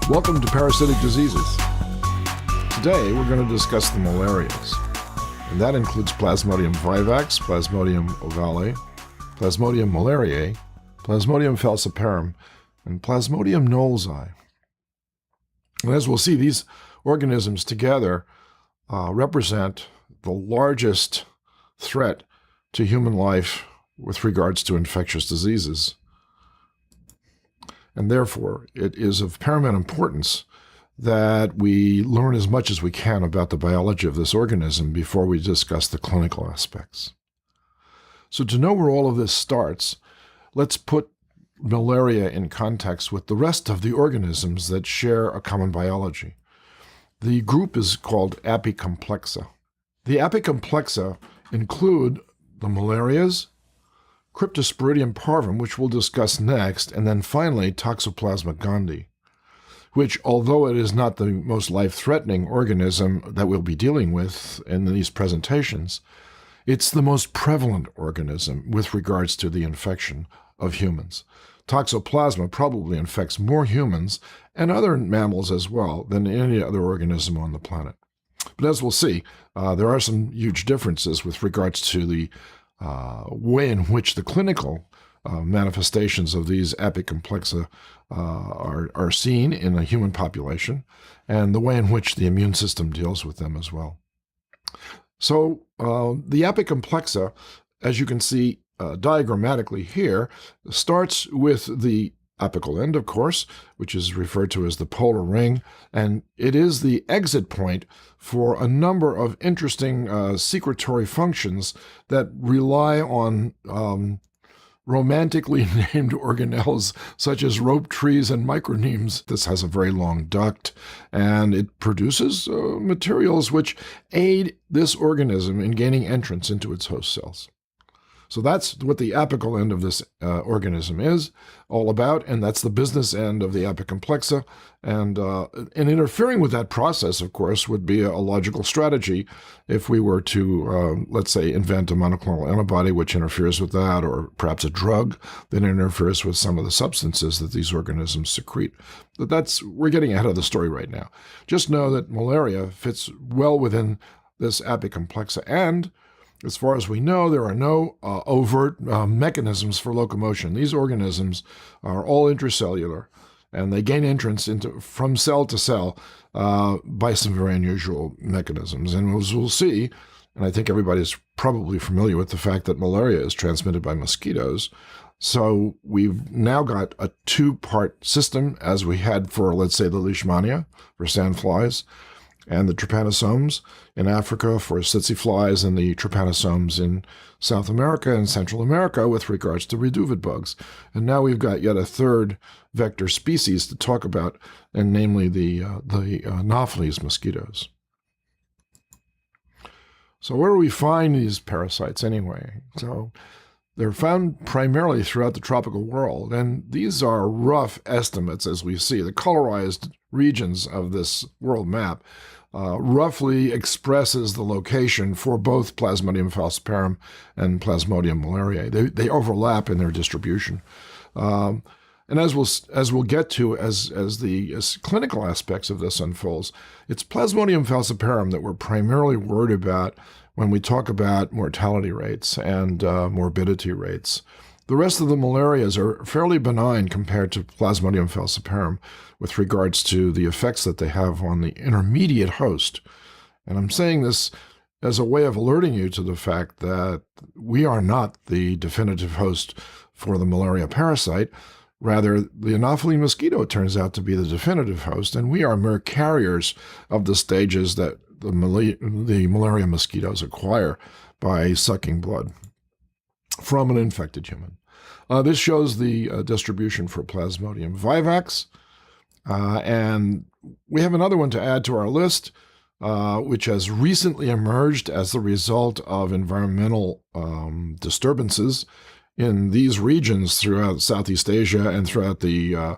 Welcome to Parasitic Diseases. Today we're going to discuss the malarias, and that includes Plasmodium vivax, Plasmodium ovale, Plasmodium malariae, Plasmodium falciparum, and Plasmodium knowlesi. And as we'll see, these organisms together represent the largest threat to human life with regards to infectious diseases. And therefore, it is of paramount importance that we learn as much as we can about the biology of this organism before we discuss the clinical aspects. So to know where all of this starts, let's put malaria in context with the rest of the organisms that share a common biology. The group is called Apicomplexa. The Apicomplexa include the malarias, Cryptosporidium parvum, which we'll discuss next, and then finally Toxoplasma gondii, which, although it is not the most life-threatening organism that we'll be dealing with in these presentations, it's the most prevalent organism with regards to the infection of humans. Toxoplasma probably infects more humans and other mammals as well than any other organism on the planet. But as we'll see, there are some huge differences with regards to the way in which the clinical manifestations of these apicomplexa are seen in a human population, and the way in which the immune system deals with them as well. So the apicomplexa, as you can see diagrammatically here, starts with the apical end, of course, which is referred to as the polar ring, and it is the exit point for a number of interesting secretory functions that rely on romantically named organelles such as rope trees and micronemes. This has a very long duct, and it produces materials which aid this organism in gaining entrance into its host cells. So that's what the apical end of this organism is all about, and that's the business end of the apicomplexa. And interfering with that process, of course, would be a logical strategy if we were to, let's say, invent a monoclonal antibody which interferes with that, or perhaps a drug that interferes with some of the substances that these organisms secrete. But we're getting ahead of the story right now. Just know that malaria fits well within this apicomplexa, and as far as we know, there are no overt mechanisms for locomotion. These organisms are all intracellular, and they gain entrance from cell to cell by some very unusual mechanisms. And as we'll see, and I think everybody's probably familiar with the fact that malaria is transmitted by mosquitoes. So we've now got a two-part system, as we had for, let's say, the leishmania, for sandflies, and the trypanosomes in Africa for tsetse flies, and the trypanosomes in South America and Central America with regards to reduvid bugs. And now we've got yet a third vector species to talk about, and namely the Anopheles mosquitoes. So where do we find these parasites anyway? So they're found primarily throughout the tropical world, and these are rough estimates as we see. The colorized regions of this world map roughly expresses the location for both Plasmodium falciparum and Plasmodium malariae. They overlap in their distribution. And as we'll get to as the clinical aspects of this unfolds, it's Plasmodium falciparum that we're primarily worried about when we talk about mortality rates and morbidity rates. The rest of the malarias are fairly benign compared to Plasmodium falciparum with regards to the effects that they have on the intermediate host. And I'm saying this as a way of alerting you to the fact that we are not the definitive host for the malaria parasite. Rather, the Anopheles mosquito turns out to be the definitive host, and we are mere carriers of the stages that the malaria mosquitoes acquire by sucking blood from an infected human. This shows the distribution for Plasmodium vivax, and we have another one to add to our list, which has recently emerged as the result of environmental disturbances in these regions throughout Southeast Asia and throughout the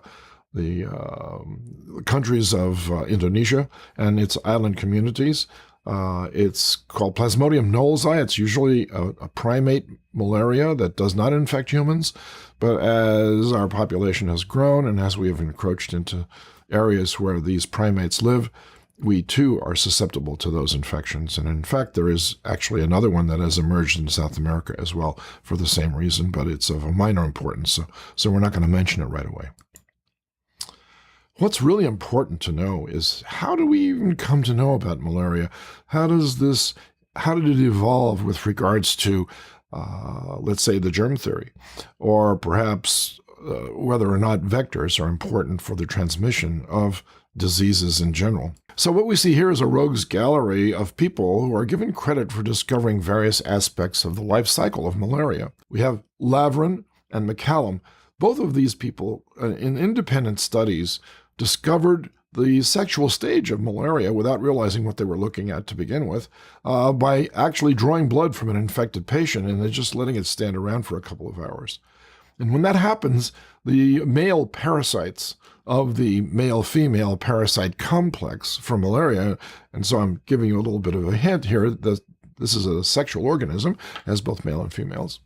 countries of Indonesia and its island communities. It's called Plasmodium knowlesi. It's usually a primate malaria that does not infect humans, but as our population has grown and as we have encroached into areas where these primates live, we too are susceptible to those infections. And in fact, there is actually another one that has emerged in South America as well for the same reason, but it's of a minor importance, so we're not going to mention it right away. What's really important to know is, how do we even come to know about malaria? How did it evolve with regards to, let's say, the germ theory, or perhaps whether or not vectors are important for the transmission of diseases in general? So what we see here is a rogues gallery of people who are given credit for discovering various aspects of the life cycle of malaria. We have Lavrin and McCallum. Both of these people, in independent studies, discovered the sexual stage of malaria without realizing what they were looking at to begin with, by actually drawing blood from an infected patient and then just letting it stand around for a couple of hours. And when that happens, the male parasites of the male-female parasite complex for malaria, and so I'm giving you a little bit of a hint here that this is a sexual organism, has both male and females.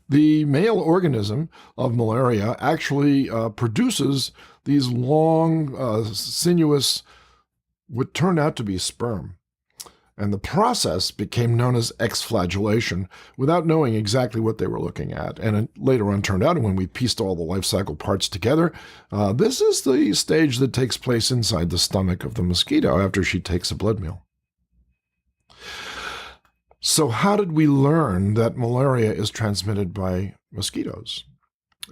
The male organism of malaria actually produces these long, sinuous, what turned out to be sperm. And the process became known as exflagellation without knowing exactly what they were looking at. And it later on turned out, when we pieced all the life cycle parts together, this is the stage that takes place inside the stomach of the mosquito after she takes a blood meal. So how did we learn that malaria is transmitted by mosquitoes?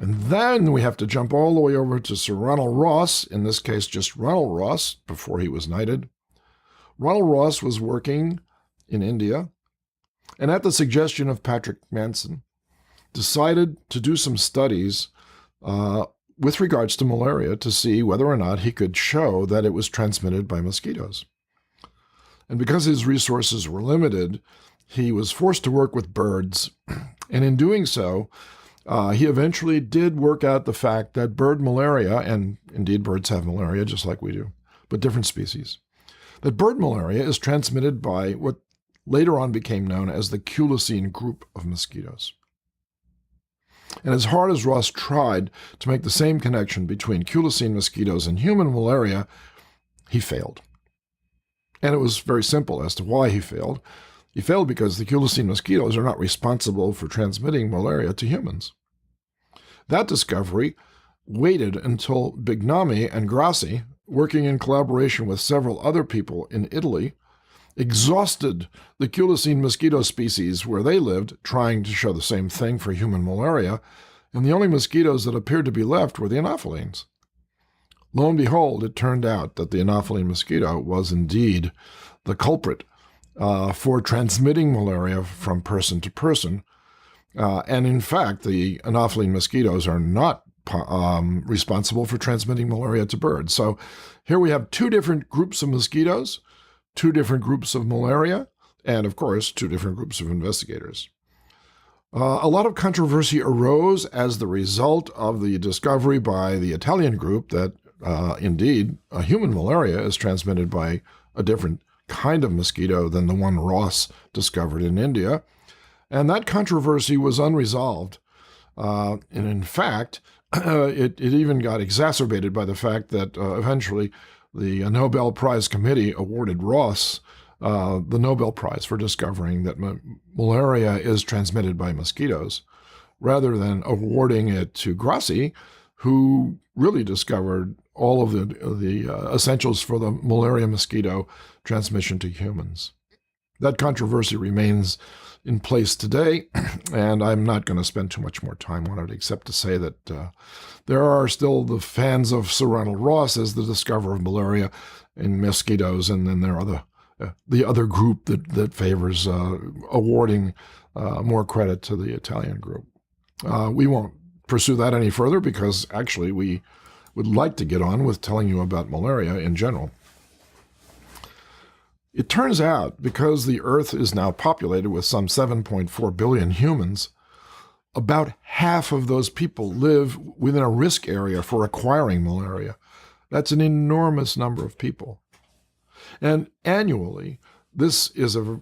And then we have to jump all the way over to Sir Ronald Ross, in this case just Ronald Ross, before he was knighted. Ronald Ross was working in India, and at the suggestion of Patrick Manson, decided to do some studies with regards to malaria to see whether or not he could show that it was transmitted by mosquitoes. And because his resources were limited, he was forced to work with birds. And in doing so, he eventually did work out the fact that bird malaria, and indeed birds have malaria just like we do, but different species, that bird malaria is transmitted by what later on became known as the culisine group of mosquitoes. And as hard as Ross tried to make the same connection between culisine mosquitoes and human malaria, he failed. And it was very simple as to why he failed. He failed because the culisine mosquitoes are not responsible for transmitting malaria to humans. That discovery waited until Bignami and Grassi, working in collaboration with several other people in Italy, exhausted the culisine mosquito species where they lived, trying to show the same thing for human malaria, and the only mosquitoes that appeared to be left were the Anophelines. Lo and behold, it turned out that the Anopheline mosquito was indeed the culprit for transmitting malaria from person to person. And in fact, the Anopheline mosquitoes are not responsible for transmitting malaria to birds. So here we have two different groups of mosquitoes, two different groups of malaria, and of course, two different groups of investigators. A lot of controversy arose as the result of the discovery by the Italian group that indeed human malaria is transmitted by a different kind of mosquito than the one Ross discovered in India. And that controversy was unresolved. And in fact, it even got exacerbated by the fact that eventually the Nobel Prize Committee awarded Ross the Nobel Prize for discovering that malaria is transmitted by mosquitoes, rather than awarding it to Grassi, who really discovered all of the essentials for the malaria mosquito transmission to humans. That controversy remains in place today, and I'm not going to spend too much more time on it, except to say that there are still the fans of Sir Ronald Ross as the discoverer of malaria in mosquitoes, and then there are the other group that favors awarding more credit to the Italian group. We won't pursue that any further because actually we would like to get on with telling you about malaria in general. It turns out, because the Earth is now populated with some 7.4 billion humans, about half of those people live within a risk area for acquiring malaria. That's an enormous number of people. And annually, this is a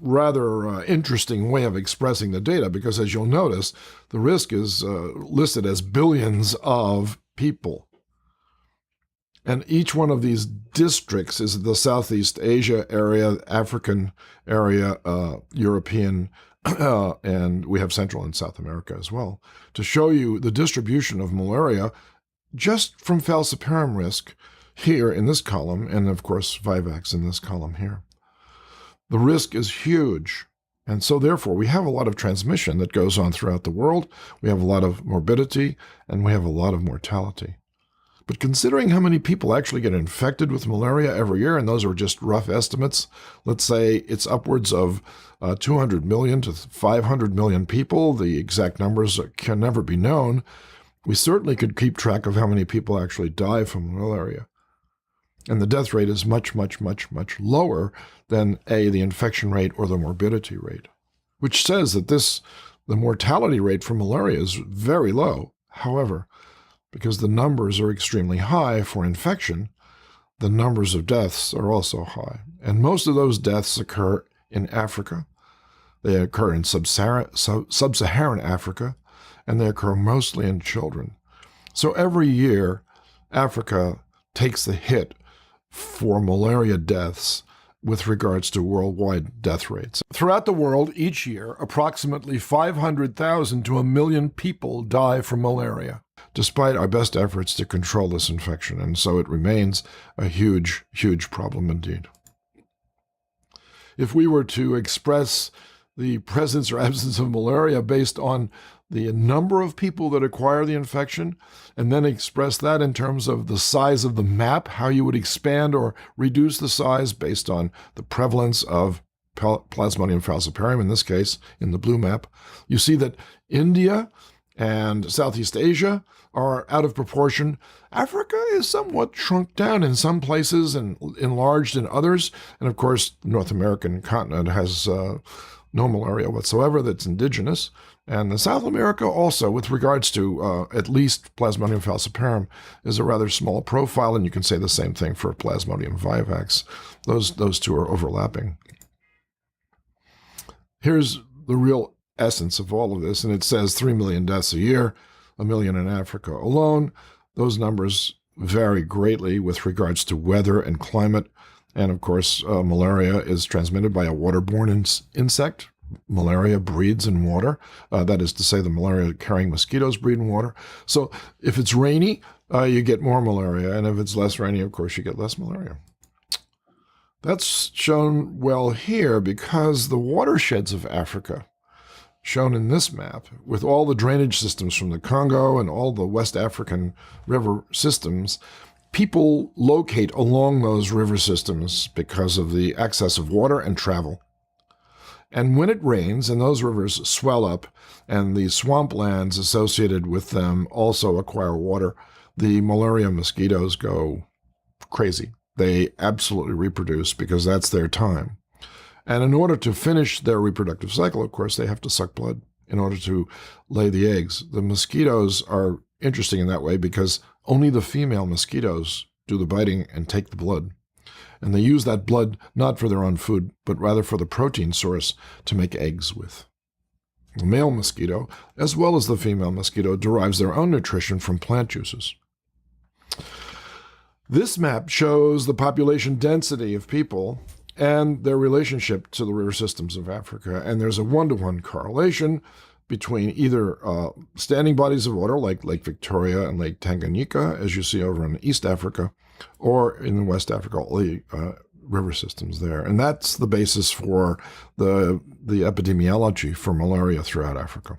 rather interesting way of expressing the data, because as you'll notice, the risk is listed as billions of people. And each one of these districts is the Southeast Asia area, African area, European, and we have Central and South America as well, to show you the distribution of malaria just from falciparum risk here in this column, and of course vivax in this column here. The risk is huge. And so therefore, we have a lot of transmission that goes on throughout the world. We have a lot of morbidity, and we have a lot of mortality. But considering how many people actually get infected with malaria every year, and those are just rough estimates, let's say it's upwards of 200 million to 500 million people. The exact numbers can never be known. We certainly could keep track of how many people actually die from malaria. And the death rate is much, much, much, much lower than the infection rate or the morbidity rate, which says that the mortality rate for malaria is very low. However, because the numbers are extremely high for infection, the numbers of deaths are also high. And most of those deaths occur in Africa. They occur in sub-Saharan Africa, and they occur mostly in children. So every year, Africa takes the hit for malaria deaths with regards to worldwide death rates. Throughout the world, each year, approximately 500,000 to 1 million people die from malaria, despite our best efforts to control this infection. And so it remains a huge, huge problem indeed. If we were to express the presence or absence of malaria based on the number of people that acquire the infection, and then express that in terms of the size of the map, how you would expand or reduce the size based on the prevalence of Plasmodium falciparum, in this case, in the blue map, you see that India and Southeast Asia are out of proportion. Africa is somewhat shrunk down in some places and enlarged in others. And of course, the North American continent has no malaria whatsoever that's indigenous. And the South America also, with regards to at least Plasmodium falciparum, is a rather small profile, and you can say the same thing for Plasmodium vivax. Those two are overlapping. Here's the real essence of all of this, and it says 3 million deaths a year, 1 million in Africa alone. Those numbers vary greatly with regards to weather and climate. And of course, malaria is transmitted by a waterborne insect. Malaria breeds in water. That is to say, the malaria-carrying mosquitoes breed in water. So if it's rainy, you get more malaria. And if it's less rainy, of course, you get less malaria. That's shown well here because the watersheds of Africa, shown in this map, with all the drainage systems from the Congo and all the West African river systems, people locate along those river systems because of the access of water and travel. And when it rains and those rivers swell up and the swamplands associated with them also acquire water, the malaria mosquitoes go crazy. They absolutely reproduce because that's their time. And in order to finish their reproductive cycle, of course, they have to suck blood in order to lay the eggs. The mosquitoes are interesting in that way because only the female mosquitoes do the biting and take the blood. And they use that blood not for their own food, but rather for the protein source to make eggs with. The male mosquito, as well as the female mosquito, derives their own nutrition from plant juices. This map shows the population density of people and their relationship to the river systems of Africa. And there's a one-to-one correlation between either standing bodies of water like Lake Victoria and Lake Tanganyika, as you see over in East Africa, or in West Africa, all the river systems there. And that's the basis for the epidemiology for malaria throughout Africa.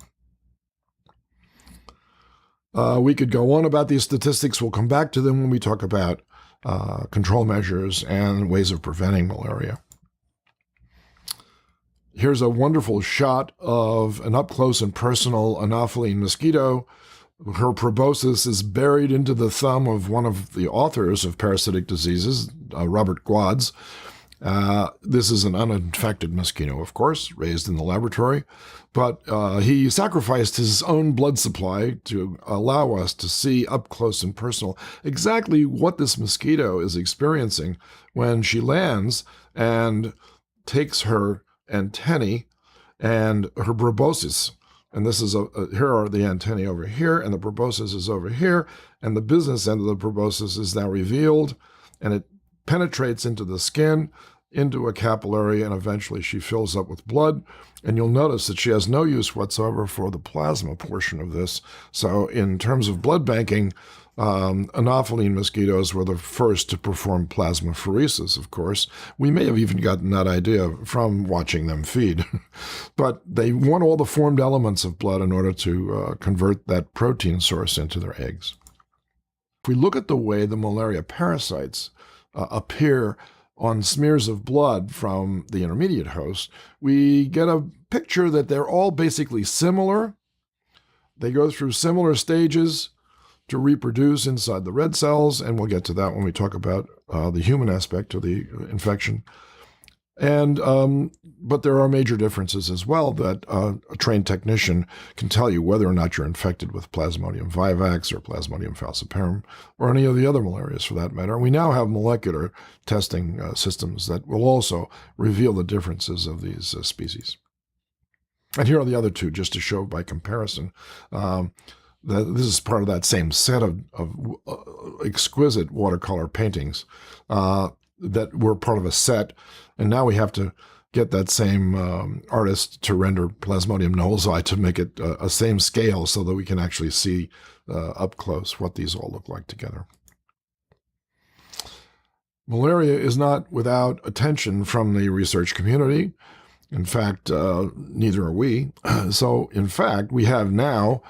We could go on about these statistics. We'll come back to them when we talk about control measures and ways of preventing malaria. Here's a wonderful shot of an up-close and personal Anopheline mosquito. Her proboscis is buried into the thumb of one of the authors of parasitic diseases, Robert Gwadz. This is an uninfected mosquito, of course, raised in the laboratory, but he sacrificed his own blood supply to allow us to see up close and personal exactly what this mosquito is experiencing when she lands and takes her antennae and her proboscis And this is here are the antennae over here, and the proboscis is over here, and the business end of the proboscis is now revealed, and it penetrates into the skin, into a capillary, and eventually she fills up with blood. And you'll notice that she has no use whatsoever for the plasma portion of this. So in terms of blood banking, Anopheline mosquitoes were the first to perform plasmapheresis, of course. We may have even gotten that idea from watching them feed. But they want all the formed elements of blood in order to convert that protein source into their eggs. If we look at the way the malaria parasites appear on smears of blood from the intermediate host, we get a picture that they're all basically similar. They go through similar stages to reproduce inside the red cells, and we'll get to that when we talk about the human aspect of the infection. And but there are major differences as well that a trained technician can tell you whether or not you're infected with Plasmodium vivax or Plasmodium falciparum or any of the other malarias for that matter. We now have molecular testing systems that will also reveal the differences of these species. And here are the other two, just to show by comparison. This is part of that same set of exquisite watercolor paintings that were part of a set. And now we have to get that same artist to render Plasmodium knowlesi to make it a same scale so that we can actually see up close what these all look like together. Malaria is not without attention from the research community. In fact, neither are we. So, in fact, we have now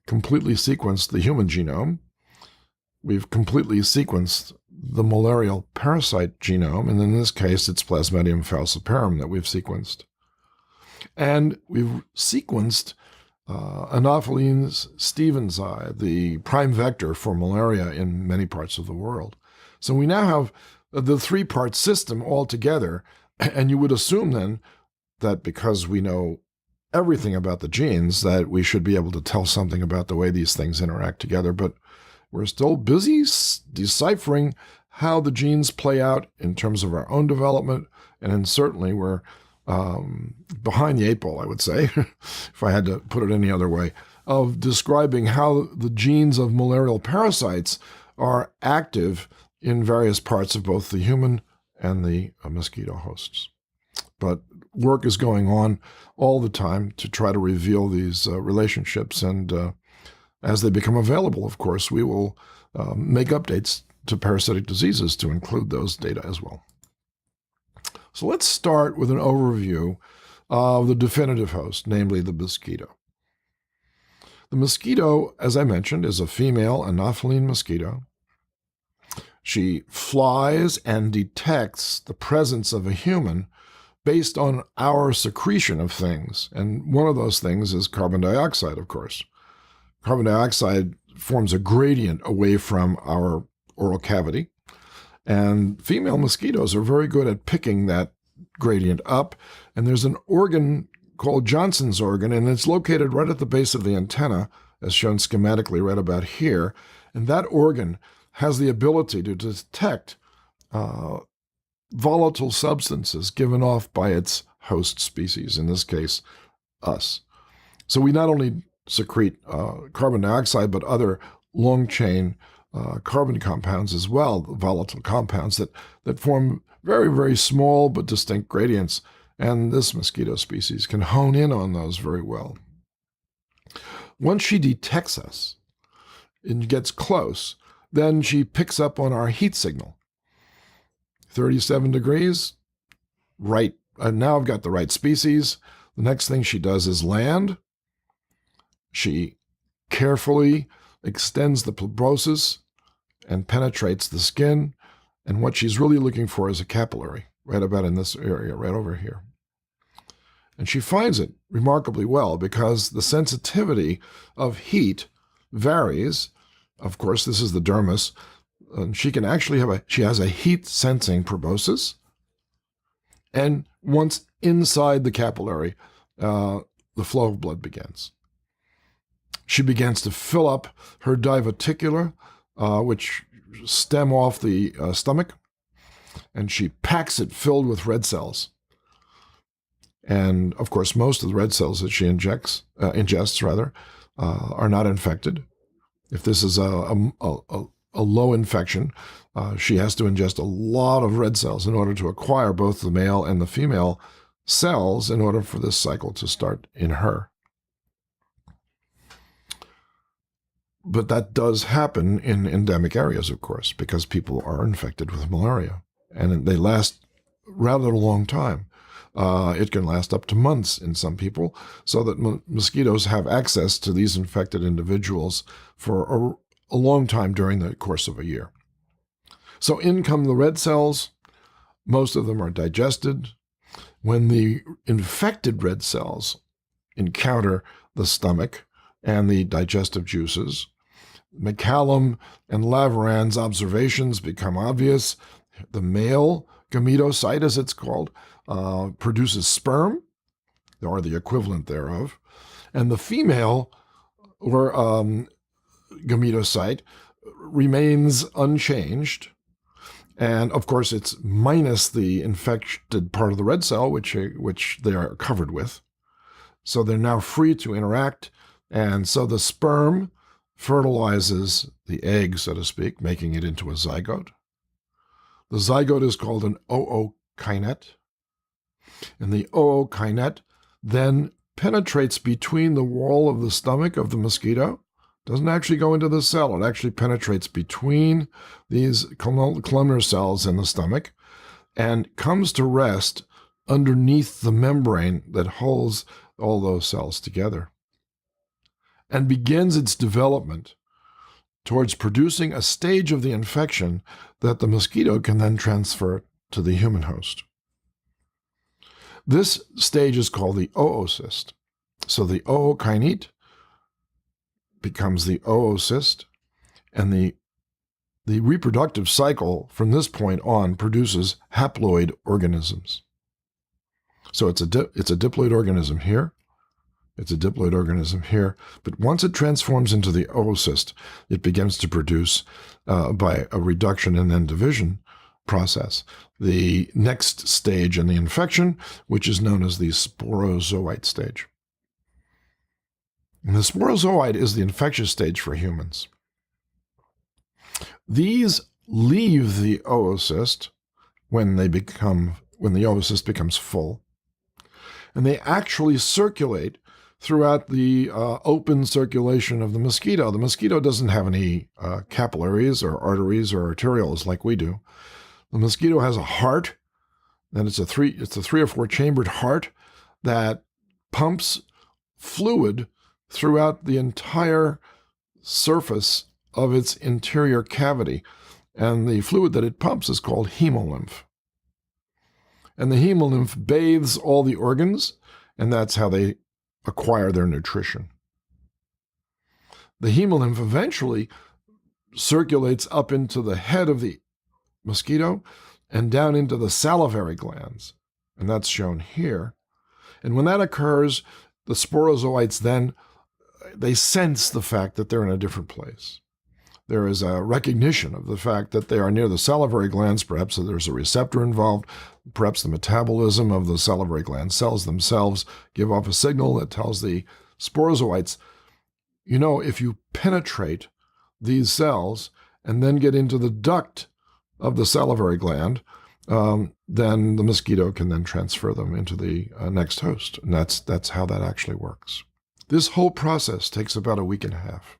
completely sequenced the human genome. We've completely sequenced the malarial parasite genome, and in this case, it's Plasmodium falciparum that we've sequenced. And we've sequenced Anopheline stevensii, the prime vector for malaria in many parts of the world. So we now have the three-part system all together, and you would assume then that because we know everything about the genes, that we should be able to tell something about the way these things interact together, but we're still busy deciphering how the genes play out in terms of our own development, and then certainly we're behind the eight ball, I would say, if I had to put it any other way, of describing how the genes of malarial parasites are active in various parts of both the human and the mosquito hosts. But work is going on all the time to try to reveal these relationships, and as they become available, of course, we will make updates to parasitic diseases to include those data as well. So let's start with an overview of the definitive host, namely the mosquito. The mosquito, as I mentioned, is a female Anopheline mosquito. She flies and detects the presence of a human based on our secretion of things. And one of those things is carbon dioxide, of course. Carbon dioxide forms a gradient away from our oral cavity. And female mosquitoes are very good at picking that gradient up. And there's an organ called Johnson's organ, and it's located right at the base of the antenna, as shown schematically right about here. And that organ has the ability to detect volatile substances given off by its host species, in this case, us. So we not only secrete carbon dioxide, but other long-chain carbon compounds as well, volatile compounds that form very, very small but distinct gradients, and this mosquito species can hone in on those very well. Once she detects us and gets close, then she picks up on our heat signal. 37 degrees, right. Now I've got the right species. The next thing she does is land. She carefully extends the proboscis and penetrates the skin. And what she's really looking for is a capillary, right about in this area, right over here. And she finds it remarkably well because the sensitivity of heat varies. Of course, this is the dermis. She can actually she has a heat-sensing proboscis. And once inside the capillary, the flow of blood begins. She begins to fill up her diverticula, which stem off the stomach, and she packs it filled with red cells. And of course, most of the red cells that she ingests are not infected. If this is a low infection, she has to ingest a lot of red cells in order to acquire both the male and the female cells in order for this cycle to start in her. But that does happen in endemic areas, of course, because people are infected with malaria, and they last rather a long time. It can last up to months in some people, so that mosquitoes have access to these infected individuals for a long time during the course of a year. So in come the red cells. Most of them are digested. When the infected red cells encounter the stomach and the digestive juices, McCallum and Laveran's observations become obvious. The male gametocyte, as it's called, produces sperm, or the equivalent thereof, and the female, or gametocyte, remains unchanged. And of course, it's minus the infected part of the red cell, which they are covered with. So they're now free to interact. And so the sperm fertilizes the egg, so to speak, making it into a zygote. The zygote is called an ookinet. And the ookinet then penetrates between the wall of the stomach of the mosquito. Doesn't actually go into the cell. It actually penetrates between these columnar cells in the stomach and comes to rest underneath the membrane that holds all those cells together, and begins its development towards producing a stage of the infection that the mosquito can then transfer to the human host. This stage is called the oocyst. So the ookinet becomes the oocyst, and the reproductive cycle from this point on produces haploid organisms. So it's a diploid organism here. It's a diploid organism here. But once it transforms into the oocyst, it begins to produce, by a reduction and then division process, the next stage in the infection, which is known as the sporozoite stage. And the sporozoite is the infectious stage for humans. These leave the oocyst when the oocyst becomes full, and they actually circulate throughout the open circulation of the mosquito. The mosquito doesn't have any capillaries or arteries or arterioles like we do. The mosquito has a heart, and it's a 3 or 4 chambered heart that pumps fluid throughout the entire surface of its interior cavity. And the fluid that it pumps is called hemolymph. And the hemolymph bathes all the organs, and that's how they acquire their nutrition. The hemolymph eventually circulates up into the head of the mosquito and down into the salivary glands, and that's shown here. And when that occurs, the sporozoites then, they sense the fact that they're in a different place. There is a recognition of the fact that they are near the salivary glands. Perhaps there's a receptor involved. Perhaps the metabolism of the salivary gland cells themselves give off a signal that tells the sporozoites, if you penetrate these cells and then get into the duct of the salivary gland, then the mosquito can then transfer them into the next host. And that's how that actually works. This whole process takes about a week and a half.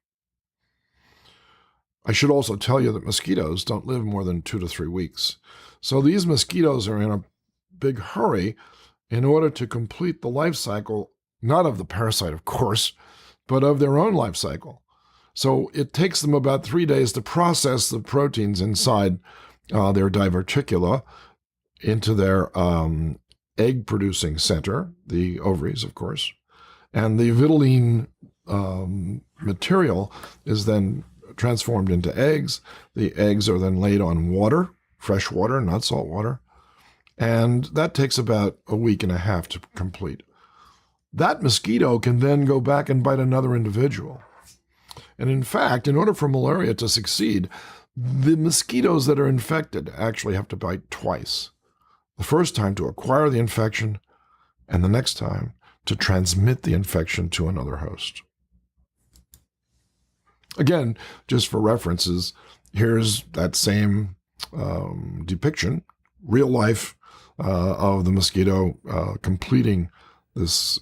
I should also tell you that mosquitoes don't live more than 2 to 3 weeks. So these mosquitoes are in a big hurry in order to complete the life cycle, not of the parasite, of course, but of their own life cycle. So it takes them about 3 days to process the proteins inside their diverticula into their egg-producing center, the ovaries, of course. And the vitelline material is then transformed into eggs. The eggs are then laid on water, fresh water, not salt water. And that takes about a week and a half to complete. That mosquito can then go back and bite another individual. And in fact, in order for malaria to succeed, the mosquitoes that are infected actually have to bite twice. The first time to acquire the infection, and the next time to transmit the infection to another host. Again, just for references, here's that same depiction, real life, of the mosquito completing this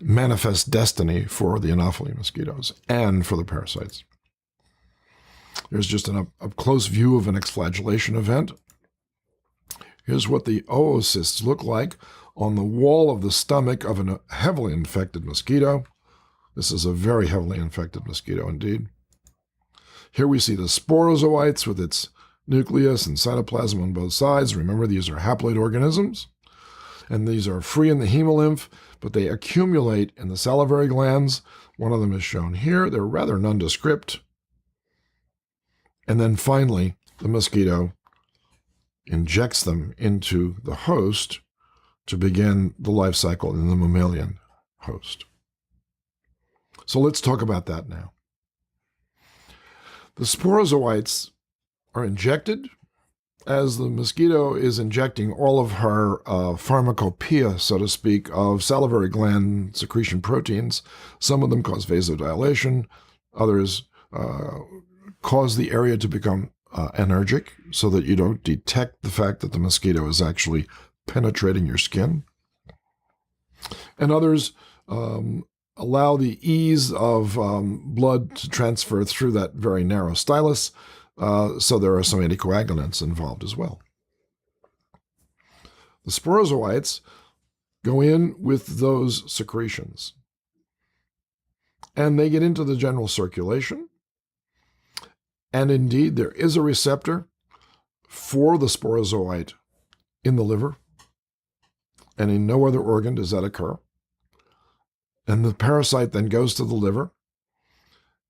manifest destiny for the Anopheles mosquitoes and for the parasites. Here's just an up-close view of an exflagellation event. Here's what the oocysts look like on the wall of the stomach of a heavily infected mosquito. This is a very heavily infected mosquito indeed. Here we see the sporozoites with its nucleus and cytoplasm on both sides. Remember, these are haploid organisms, and these are free in the hemolymph, but they accumulate in the salivary glands. One of them is shown here. They're rather nondescript. And then finally, the mosquito injects them into the host to begin the life cycle in the mammalian host. So let's talk about that now. The sporozoites are injected as the mosquito is injecting all of her pharmacopoeia, so to speak, of salivary gland secretion proteins. Some of them cause vasodilation. Others cause the area to become anergic so that you don't detect the fact that the mosquito is actually penetrating your skin. And others allow the ease of blood to transfer through that very narrow stylus, so there are some anticoagulants involved as well. The sporozoites go in with those secretions, and they get into the general circulation. And indeed, there is a receptor for the sporozoite in the liver, and in no other organ does that occur. And the parasite then goes to the liver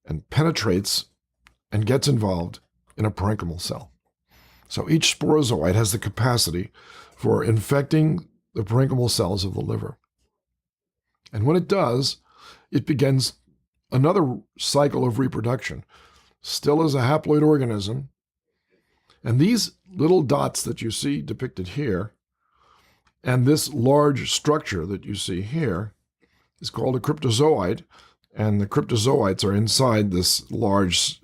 and penetrates and gets involved in a parenchymal cell. So each sporozoite has the capacity for infecting the parenchymal cells of the liver. And when it does, it begins another cycle of reproduction, still as a haploid organism. And these little dots that you see depicted here, and this large structure that you see here, is called a cryptozoite, and the cryptozoites are inside this large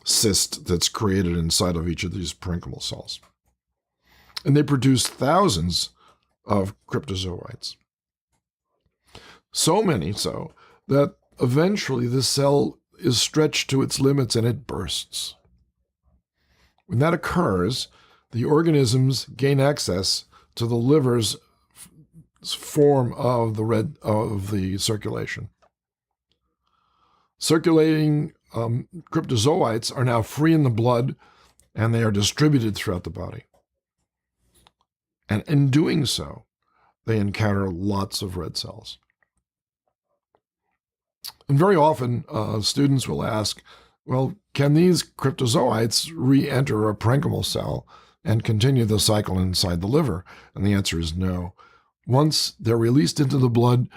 cyst that's created inside of each of these parenchymal cells. And they produce thousands of cryptozoites. So many so that eventually the cell is stretched to its limits and it bursts. When that occurs, the organisms gain access to the liver's form of the circulation. Circulating cryptozoites are now free in the blood, and they are distributed throughout the body. And in doing so, they encounter lots of red cells. And very often, students will ask, well, can these cryptozoites re-enter a parenchymal cell and continue the cycle inside the liver? And the answer is no. Once they're released into the blood,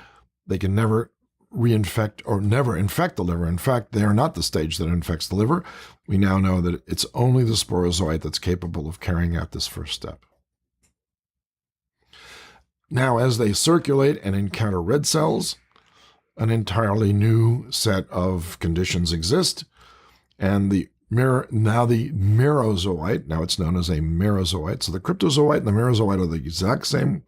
they can never reinfect or never infect the liver. In fact, they are not the stage that infects the liver. We now know that it's only the sporozoite that's capable of carrying out this first step. Now, as they circulate and encounter red cells, an entirely new set of conditions exist, and the merozoite, now it's known as a merozoite. So the cryptozoite and the merozoite are the exact same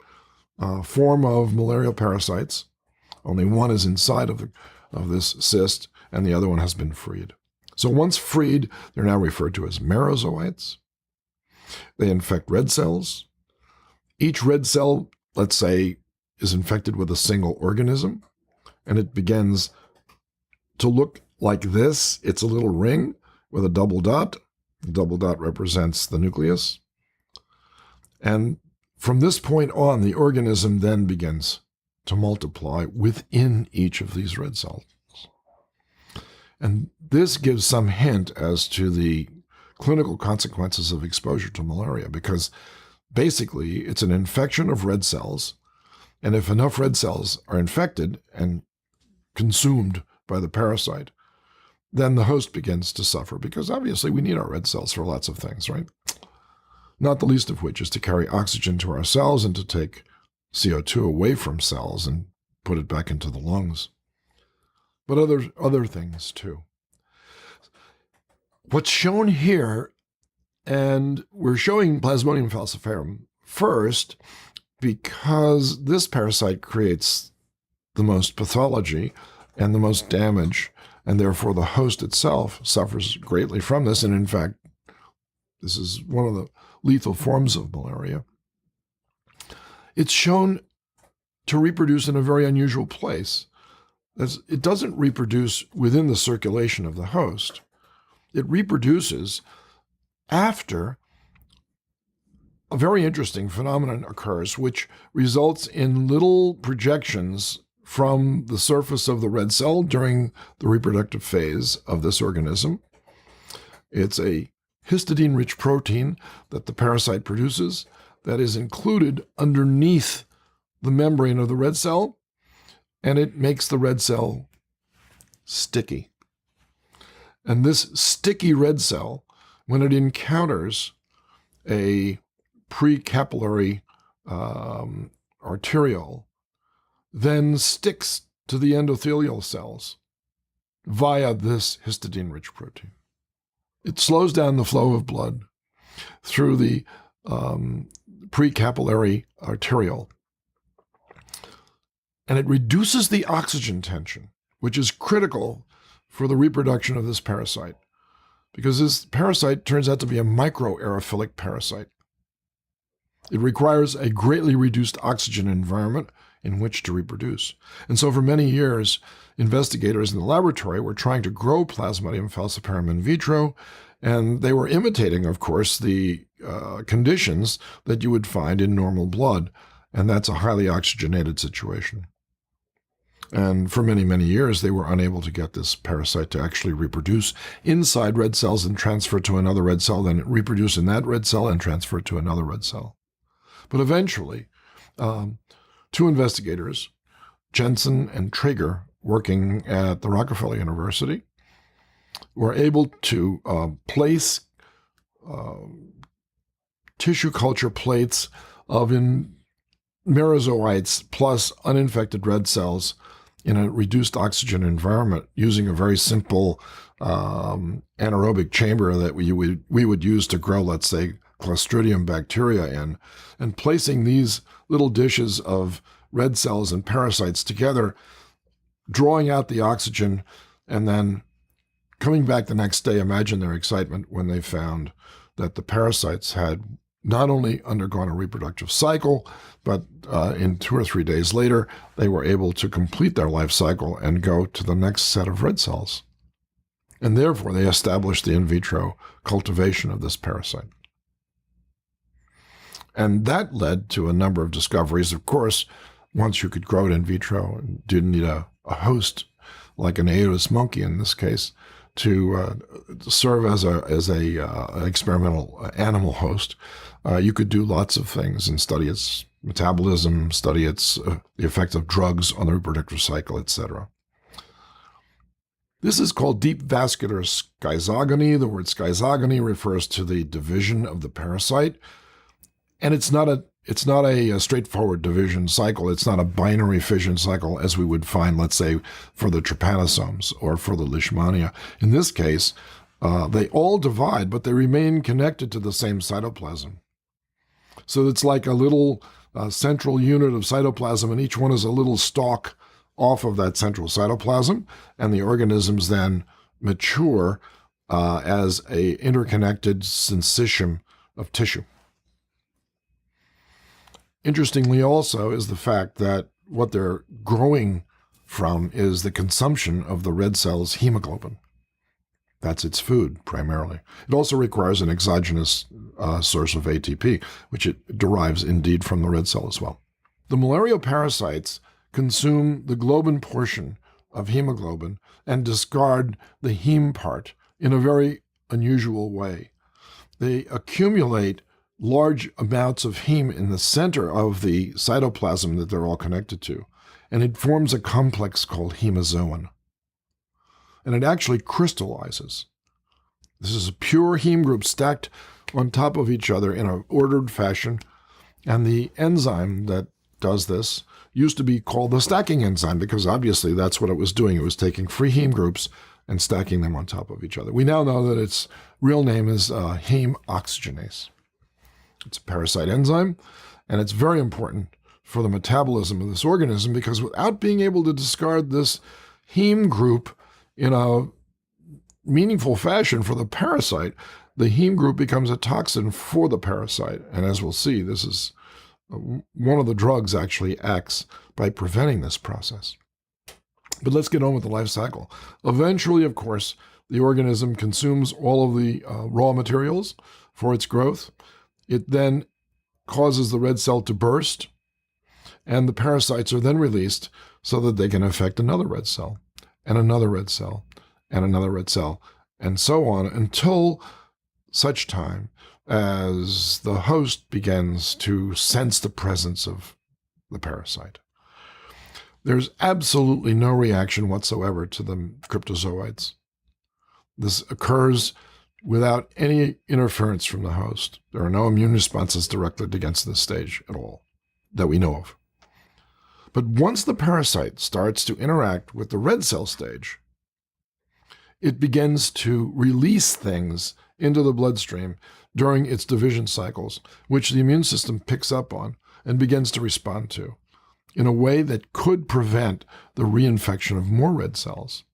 form of malarial parasites. Only one is inside of this cyst, and the other one has been freed. So once freed, they're now referred to as merozoites. They infect red cells. Each red cell, let's say, is infected with a single organism, and it begins to look like this. It's a little ring with a double dot. The double dot represents the nucleus. And from this point on, the organism then begins to multiply within each of these red cells. And this gives some hint as to the clinical consequences of exposure to malaria, because basically it's an infection of red cells. And if enough red cells are infected and consumed by the parasite, then the host begins to suffer, because obviously we need our red cells for lots of things, right? Not the least of which is to carry oxygen to our cells and to take CO2 away from cells and put it back into the lungs. But other things too. What's shown here, and we're showing Plasmodium falciparum first because this parasite creates the most pathology and the most damage, and therefore the host itself suffers greatly from this. And in fact, this is one of the lethal forms of malaria. It's shown to reproduce in a very unusual place. It doesn't reproduce within the circulation of the host. It reproduces after a very interesting phenomenon occurs, which results in little projections from the surface of the red cell during the reproductive phase of this organism. It's a histidine-rich protein that the parasite produces that is included underneath the membrane of the red cell, and it makes the red cell sticky. And this sticky red cell, when it encounters a precapillary arteriole, then sticks to the endothelial cells via this histidine-rich protein. It slows down the flow of blood through the precapillary arteriole, and it reduces the oxygen tension, which is critical for the reproduction of this parasite, because this parasite turns out to be a microaerophilic parasite. It requires a greatly reduced oxygen environment in which to reproduce. And so for many years, investigators in the laboratory were trying to grow Plasmodium falciparum in vitro, and they were imitating, of course, the conditions that you would find in normal blood, and that's a highly oxygenated situation. And for many, many years, they were unable to get this parasite to actually reproduce inside red cells and transfer to another red cell, then reproduce in that red cell and transfer to another red cell. But eventually, two investigators, Jensen and Traeger, working at the Rockefeller University, were able to place tissue culture plates of merozoites plus uninfected red cells in a reduced oxygen environment using a very simple anaerobic chamber that we would use to grow, let's say, Clostridium bacteria in, and placing these little dishes of red cells and parasites together, drawing out the oxygen, and then coming back the next day. Imagine their excitement when they found that the parasites had not only undergone a reproductive cycle, but in 2 or 3 days later, they were able to complete their life cycle and go to the next set of red cells. And therefore, they established the in vitro cultivation of this parasite. And that led to a number of discoveries. Of course, once you could grow it in vitro and didn't need a host like an Aedes monkey in this case to serve as an experimental animal host, you could do lots of things and study its metabolism, study its the effect of drugs on the reproductive cycle, etc. This is called deep vascular schizogony. The word schizogony refers to the division of the parasite. And it's not a straightforward division cycle. It's not a binary fission cycle as we would find, let's say, for the trypanosomes or for the leishmania. In this case, they all divide, but they remain connected to the same cytoplasm. So it's like a little central unit of cytoplasm, and each one is a little stalk off of that central cytoplasm, and the organisms then mature as a interconnected syncytium of tissue. Interestingly also is the fact that what they're growing from is the consumption of the red cell's hemoglobin. That's its food, primarily. It also requires an exogenous source of ATP, which it derives indeed from the red cell as well. The malaria parasites consume the globin portion of hemoglobin and discard the heme part in a very unusual way. They accumulate large amounts of heme in the center of the cytoplasm that they're all connected to, and it forms a complex called hemozoin. And it actually crystallizes. This is a pure heme group stacked on top of each other in an ordered fashion, and the enzyme that does this used to be called the stacking enzyme because obviously that's what it was doing. It was taking free heme groups and stacking them on top of each other. We now know that its real name is heme oxygenase. It's a parasite enzyme, and it's very important for the metabolism of this organism because without being able to discard this heme group in a meaningful fashion for the parasite, the heme group becomes a toxin for the parasite. And as we'll see, this is one of the drugs actually acts by preventing this process. But let's get on with the life cycle. Eventually, of course, the organism consumes all of the raw materials for its growth. It then causes the red cell to burst, and the parasites are then released so that they can affect another red cell, and another red cell, and another red cell, and so on until such time as the host begins to sense the presence of the parasite. There's absolutely no reaction whatsoever to the cryptozoites. This occurs without any interference from the host. There are no immune responses directed against this stage at all that we know of. But once the parasite starts to interact with the red cell stage, it begins to release things into the bloodstream during its division cycles, which the immune system picks up on and begins to respond to in a way that could prevent the reinfection of more red cells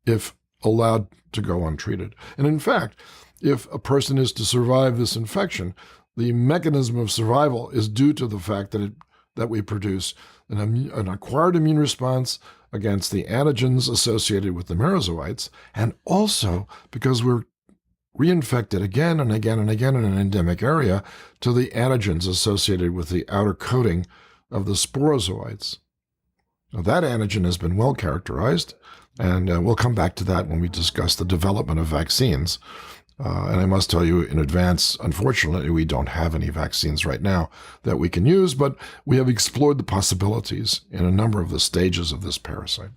if allowed to go untreated. And in fact, if a person is to survive this infection, the mechanism of survival is due to the fact that we produce an acquired immune response against the antigens associated with the merozoites, and also because we're reinfected again and again and again in an endemic area to the antigens associated with the outer coating of the sporozoites. Now, that antigen has been well characterized, and we'll come back to that when we discuss the development of vaccines. And I must tell you in advance, unfortunately, we don't have any vaccines right now that we can use, but we have explored the possibilities in a number of the stages of this parasite.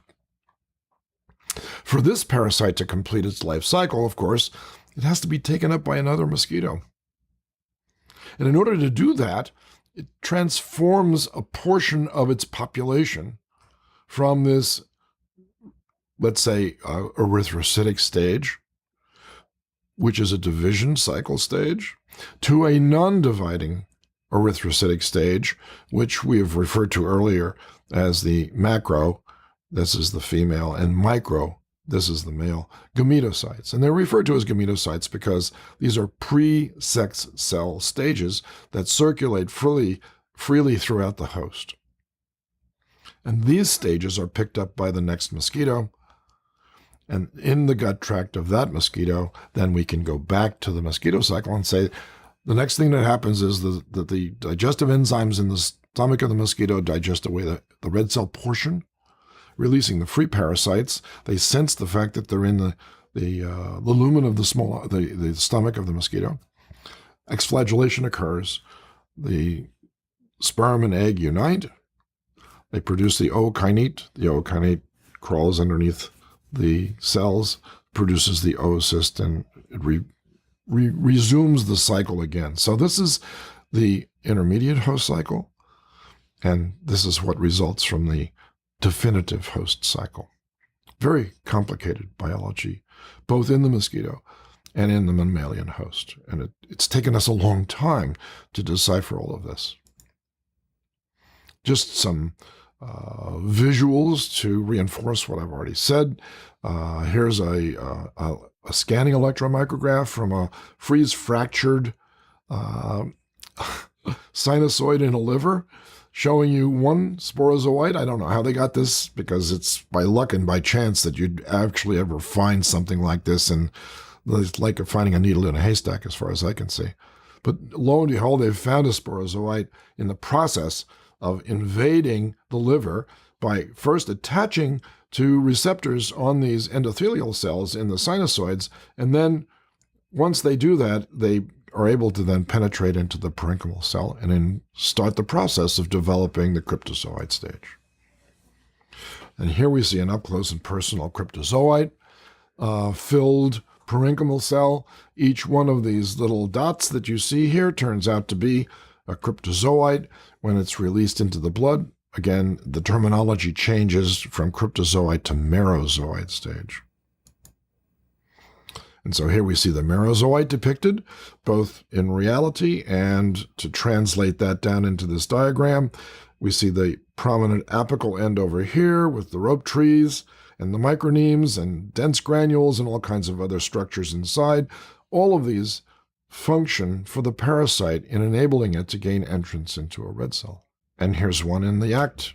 For this parasite to complete its life cycle, of course, it has to be taken up by another mosquito. And in order to do that, it transforms a portion of its population from this, let's say, erythrocytic stage, which is a division cycle stage, to a non-dividing erythrocytic stage, which we have referred to earlier as the macro, this is the female, and micro, this is the male, gametocytes. And they're referred to as gametocytes because these are pre-sex cell stages that circulate freely throughout the host. And these stages are picked up by the next mosquito, and in the gut tract of that mosquito, then we can go back to the mosquito cycle and say the next thing that happens is that the digestive enzymes in the stomach of the mosquito digest away the red cell portion, releasing the free parasites. They sense the fact that they're in the lumen of the stomach of the mosquito. Exflagellation occurs. The sperm and egg unite. They produce the ookinete. The ookinete crawls underneath the cells, produces the oocyst, and it resumes the cycle again. So this is the intermediate host cycle, and this is what results from the definitive host cycle. Very complicated biology, both in the mosquito and in the mammalian host. And it's taken us a long time to decipher all of this. Just some visuals to reinforce what I've already said. Here's a scanning electron micrograph from a freeze-fractured sinusoid in a liver, showing you one sporozoite. I don't know how they got this, because it's by luck and by chance that you'd actually ever find something like this, and it's like finding a needle in a haystack as far as I can see. But lo and behold, they've found a sporozoite in the process of invading the liver by first attaching to receptors on these endothelial cells in the sinusoids, and then once they do that, they are able to then penetrate into the parenchymal cell and then start the process of developing the cryptozoite stage. And here we see an up-close and personal cryptozoite filled parenchymal cell. Each one of these little dots that you see here turns out to be a cryptozoite when it's released into the blood. Again, the terminology changes from cryptozoite to merozoite stage. And so here we see the merozoite depicted, both in reality and to translate that down into this diagram. We see the prominent apical end over here with the rope trees and the micronemes and dense granules and all kinds of other structures inside. All of these function for the parasite in enabling it to gain entrance into a red cell. And here's one in the act.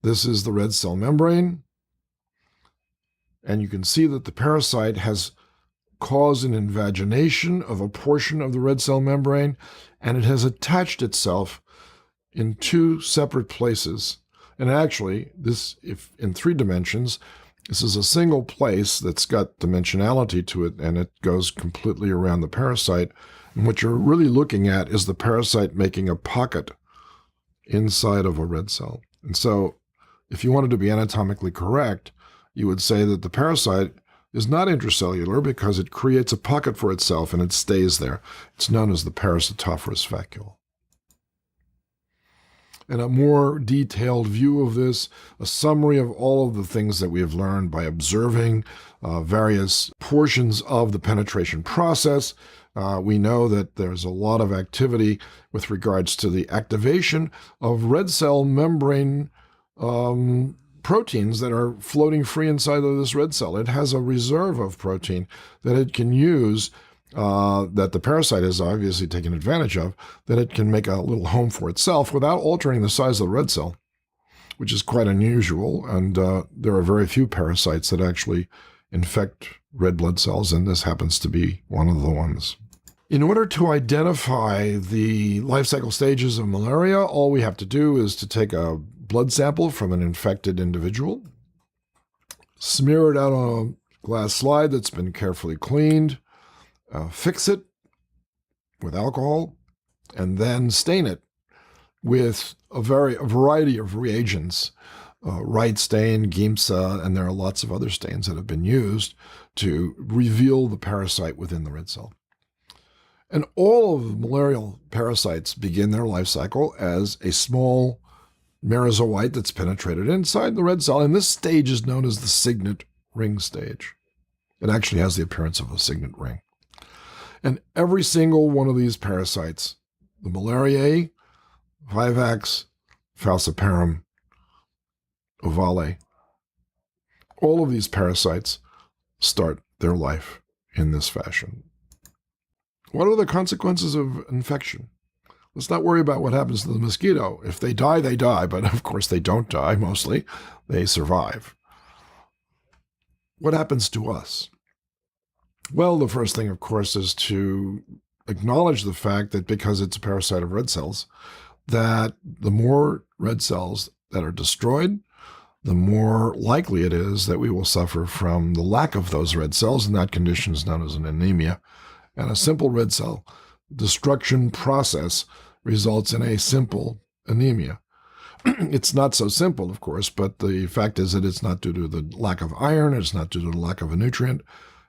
This is the red cell membrane. And you can see that the parasite has caused an invagination of a portion of the red cell membrane, and it has attached itself in two separate places. And actually, this, if in 3 dimensions, this is a single place that's got dimensionality to it, and it goes completely around the parasite. And what you're really looking at is the parasite making a pocket inside of a red cell. And so, if you wanted to be anatomically correct, you would say that the parasite is not intracellular because it creates a pocket for itself and it stays there. It's known as the parasitophorous vacuole. And a more detailed view of this, a summary of all of the things that we have learned by observing various portions of the penetration process. We know that there's a lot of activity with regards to the activation of red cell membrane proteins that are floating free inside of this red cell. It has a reserve of protein that it can use, that the parasite has obviously taken advantage of, that it can make a little home for itself without altering the size of the red cell, which is quite unusual. And there are very few parasites that actually infect red blood cells, and this happens to be one of the ones. In order to identify the life cycle stages of malaria, all we have to do is to take a blood sample from an infected individual, smear it out on a glass slide that's been carefully cleaned, fix it with alcohol, and then stain it with a variety of reagents, Wright stain, Giemsa, and there are lots of other stains that have been used to reveal the parasite within the red cell. And all of malarial parasites begin their life cycle as a small merozoite that's penetrated inside the red cell, and this stage is known as the signet ring stage. It actually has the appearance of a signet ring. And every single one of these parasites, the Malariae, Vivax, Falciparum, Ovale, all of these parasites start their life in this fashion. What are the consequences of infection? Let's not worry about what happens to the mosquito. If they die, they die, but of course they don't die mostly. They survive. What happens to us? Well, the first thing, of course, is to acknowledge the fact that because it's a parasite of red cells, that the more red cells that are destroyed, the more likely it is that we will suffer from the lack of those red cells, and that condition is known as an anemia. And a simple red cell destruction process results in a simple anemia. It's not so simple, of course, but the fact is that it's not due to the lack of iron, it's not due to the lack of a nutrient,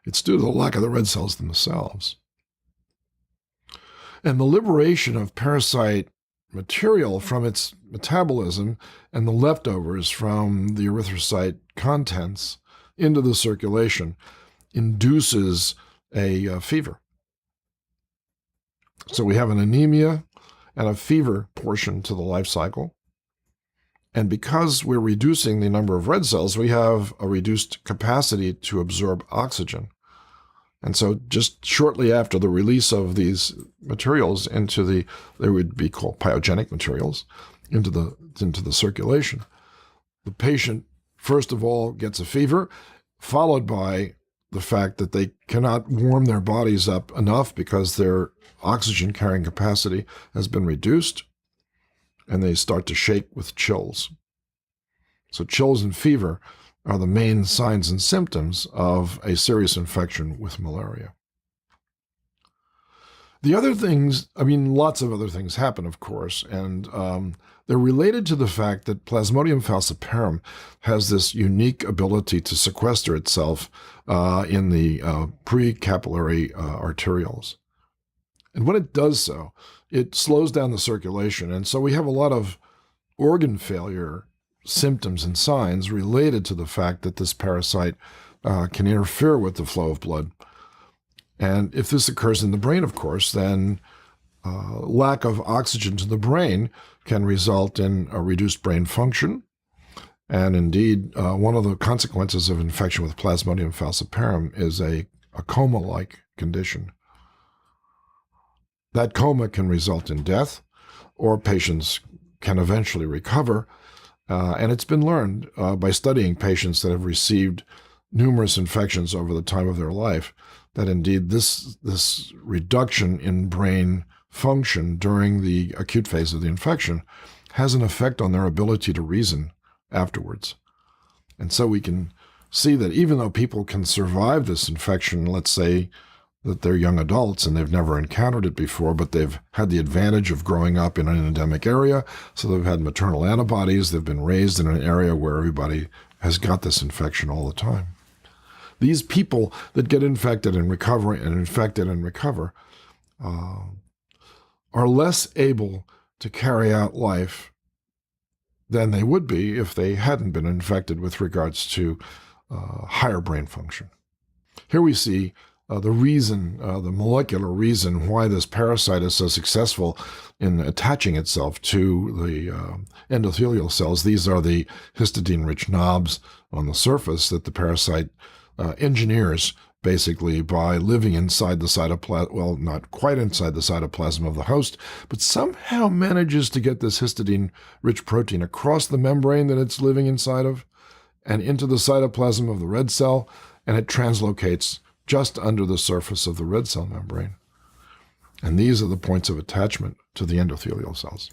it's due to the lack of the red cells themselves. And the liberation of parasite material from its metabolism and the leftovers from the erythrocyte contents into the circulation induces a fever. So we have an anemia and a fever portion to the life cycle. And because we're reducing the number of red cells, we have a reduced capacity to absorb oxygen. And so just shortly after the release of these materials into they would be called pyogenic materials, into the circulation, the patient, first of all, gets a fever, followed by the fact that they cannot warm their bodies up enough because their oxygen carrying capacity has been reduced, and they start to shake with chills. So chills and fever are the main signs and symptoms of a serious infection with malaria. The other things, lots of other things happen, of course, and they're related to the fact that Plasmodium falciparum has this unique ability to sequester itself in the precapillary arterioles. And when it does so, it slows down the circulation. And so we have a lot of organ failure symptoms and signs related to the fact that this parasite can interfere with the flow of blood. And if this occurs in the brain, of course, then lack of oxygen to the brain can result in a reduced brain function. And indeed, one of the consequences of infection with Plasmodium falciparum is a coma-like condition. That coma can result in death, or patients can eventually recover. And it's been learned by studying patients that have received numerous infections over the time of their life that indeed this reduction in brain function during the acute phase of the infection has an effect on their ability to reason afterwards. And so we can see that even though people can survive this infection, let's say that they're young adults and they've never encountered it before, but they've had the advantage of growing up in an endemic area, so they've had maternal antibodies, they've been raised in an area where everybody has got this infection all the time. These people that get infected and recover and infected and recover are less able to carry out life than they would be if they hadn't been infected with regards to higher brain function. Here we see the reason, the molecular reason why this parasite is so successful in attaching itself to the endothelial cells. These are the histidine-rich knobs on the surface that the parasite engineers basically by living inside the cytoplasm, well, not quite inside the cytoplasm of the host, but somehow manages to get this histidine-rich protein across the membrane that it's living inside of and into the cytoplasm of the red cell, and it translocates just under the surface of the red cell membrane. And these are the points of attachment to the endothelial cells.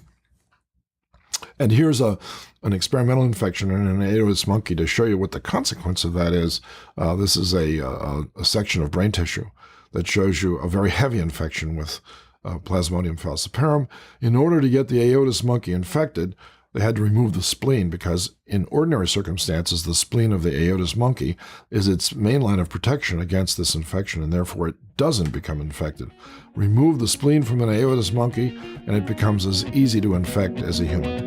And here's an experimental infection in an Aedes monkey to show you what the consequence of that is. This is a section of brain tissue that shows you a very heavy infection with Plasmodium falciparum. In order to get the Aedes monkey infected, they had to remove the spleen because in ordinary circumstances, the spleen of the Aedes monkey is its main line of protection against this infection, and therefore it doesn't become infected. Remove the spleen from an Aedes monkey, and it becomes as easy to infect as a human.